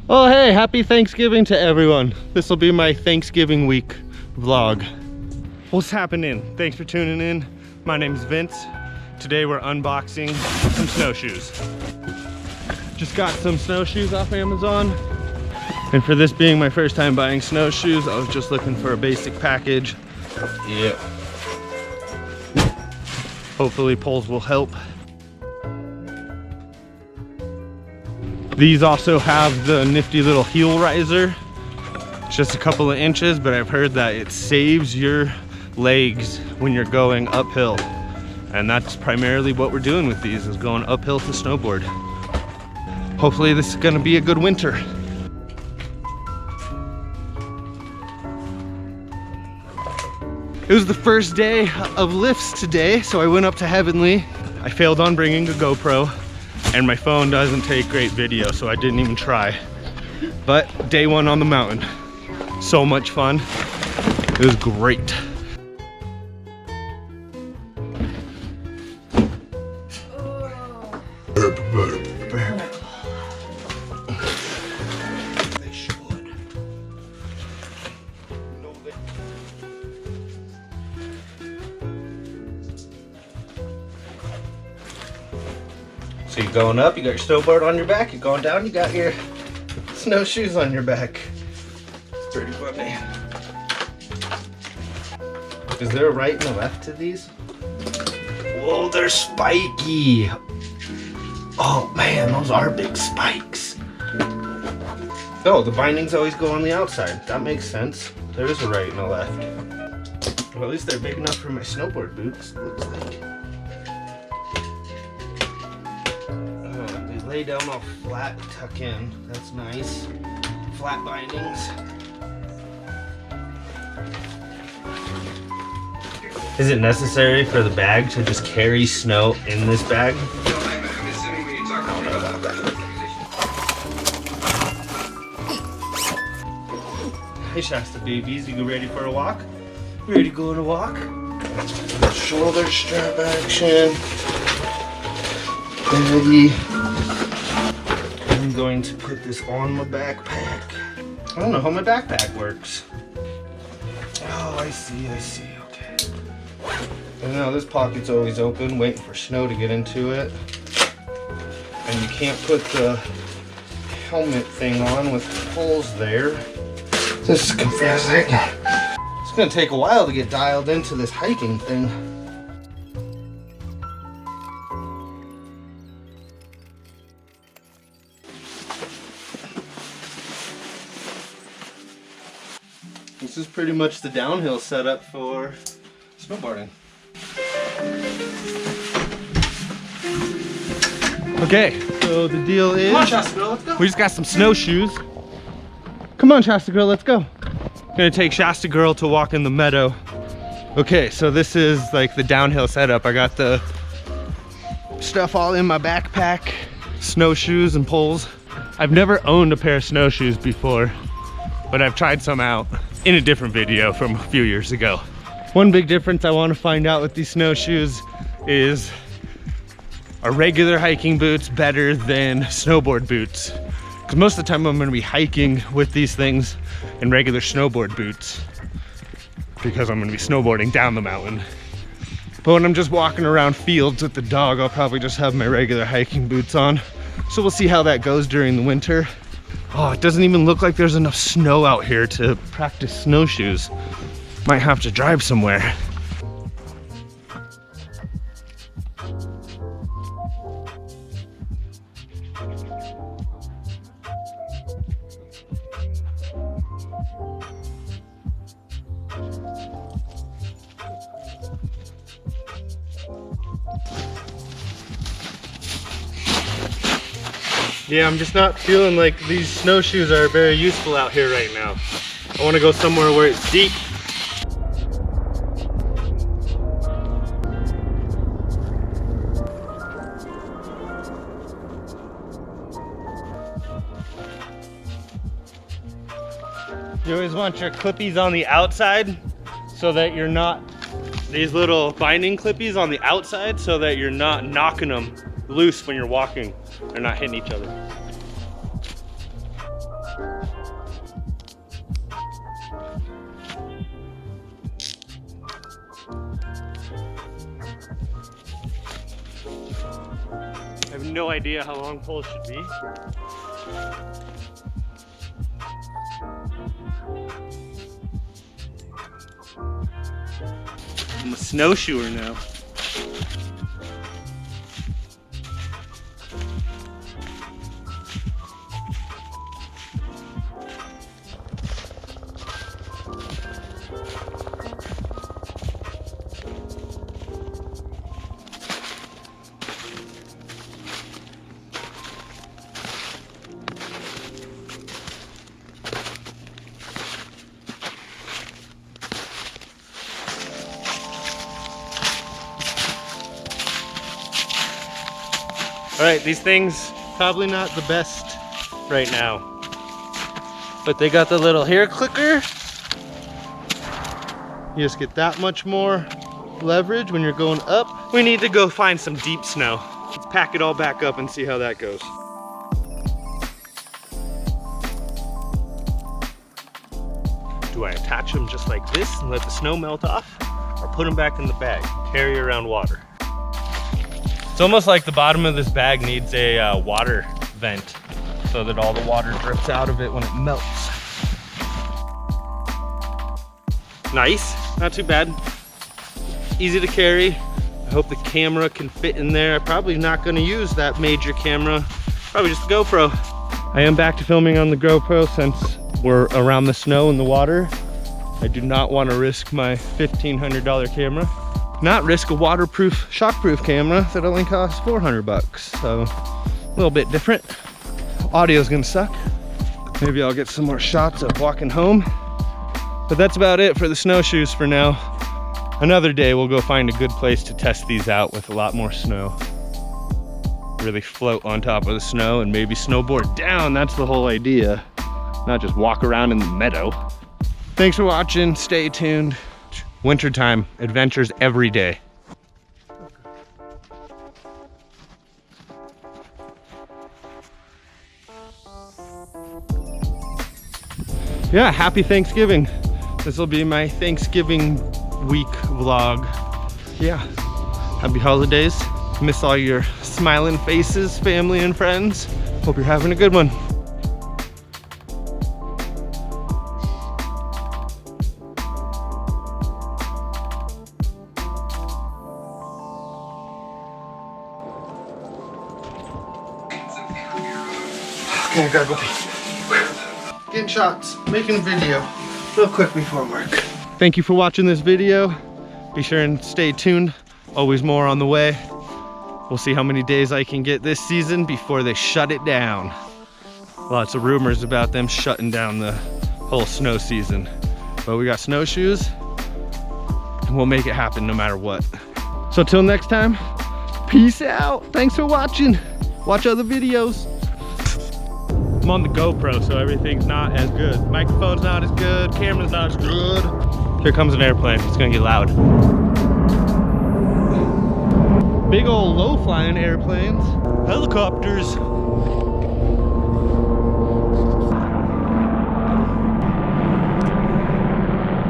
Oh hey, happy Thanksgiving to everyone. This will be my Thanksgiving week vlog. What's happening? Thanks for tuning in. My name's Vince. Today we're unboxing some snowshoes. Just got some snowshoes off Amazon. And for this being my first time buying snowshoes, I was just looking for a basic package. Yeah. Hopefully poles will help. These also have the nifty little heel riser. It's just a couple of inches, but I've heard that it saves your legs when you're going uphill. And that's primarily what we're doing with these, is going uphill to snowboard. Hopefully this is gonna be a good winter. It was the first day of lifts today, so I went up to Heavenly. I failed on bringing a GoPro, and my phone doesn't take great video, so I didn't even try. But day one on the mountain. So much fun. It was great. So you're going up, you got your snowboard on your back, you're going down, you got your snowshoes on your back. It's pretty funny. Is there a right and a left to these? Whoa, they're spiky. Oh man, those are big spikes. Oh, the bindings always go on the outside. That makes sense. There is a right and a left. Well, at least they're big enough for my snowboard boots, looks like. Lay down all flat, tuck in. That's nice. Flat bindings. Is it necessary for the bag to just carry snow in this bag? Hey Shasta babies, you ready for a walk? You ready to go on a walk? Shoulder strap action. Ready. I'm going to put this on my backpack. I don't know how my backpack works. Oh, I see, okay. And now this pocket's always open, waiting for snow to get into it. And you can't put the helmet thing on with the holes there. This is confusing. It's gonna take a while to get dialed into this hiking thing. This is pretty much the downhill setup for snowboarding. Okay, so the deal is, come on, Shasta girl, let's go. We just got some snowshoes. Come on, Shasta girl, let's go. Gonna take Shasta girl to walk in the meadow. Okay, so this is like the downhill setup. I got the stuff all in my backpack, snowshoes and poles. I've never owned a pair of snowshoes before, but I've tried some out in a different video from a few years ago. One big difference I want to find out with these snowshoes is, are regular hiking boots better than snowboard boots? Because most of the time I'm going to be hiking with these things in regular snowboard boots, because I'm going to be snowboarding down the mountain. But when I'm just walking around fields with the dog, I'll probably just have my regular hiking boots on. So we'll see how that goes during the winter. Oh, it doesn't even look like there's enough snow out here to practice snowshoes. Might have to drive somewhere. Yeah, I'm just not feeling like these snowshoes are very useful out here right now. I want to go somewhere where it's deep. You always want your clippies on the outside so that you're not, these little binding clippies on the outside so that you're not knocking them loose when you're walking. They're not hitting each other. no idea how long poles should be. I'm a snowshoer now. All right, these things, probably not the best right now, but they got the little hair clicker. You just get that much more leverage when you're going up. We need to go find some deep snow. Let's pack it all back up and see how that goes. Do I attach them just like this and let the snow melt off, or put them back in the bag, carry around water? It's almost like the bottom of this bag needs a water vent so that all the water drips out of it when it melts. Nice, not too bad. Easy to carry. I hope the camera can fit in there. I'm probably not gonna use that major camera, probably just the GoPro. I am back to filming on the GoPro since we're around the snow and the water. I do not want to risk my $1,500 camera. Not risk a waterproof, shockproof camera that only costs 400 bucks. So a little bit different. Audio's gonna suck. Maybe I'll get some more shots of walking home. But that's about it for the snowshoes for now. Another day we'll go find a good place to test these out with a lot more snow. Really float on top of the snow and maybe snowboard down. That's the whole idea. Not just walk around in the meadow. Thanks for watching, stay tuned. Wintertime, adventures every day. Yeah, happy Thanksgiving. This will be my Thanksgiving week vlog. Yeah, happy holidays. Miss all your smiling faces, family and friends. Hope you're having a good one. Okay, I gotta go pee. Getting shots, making a video real quick before work. Thank you for watching this video. Be sure and stay tuned. Always more on the way. We'll see how many days I can get this season before they shut it down. Lots of rumors about them shutting down the whole snow season. But we got snowshoes and we'll make it happen no matter what. So till next time, peace out. Thanks for watching. Watch other videos. I'm on the GoPro, so everything's not as good. Microphone's not as good, camera's not as good. Here comes an airplane, it's gonna get loud. Big old low-flying airplanes. Helicopters.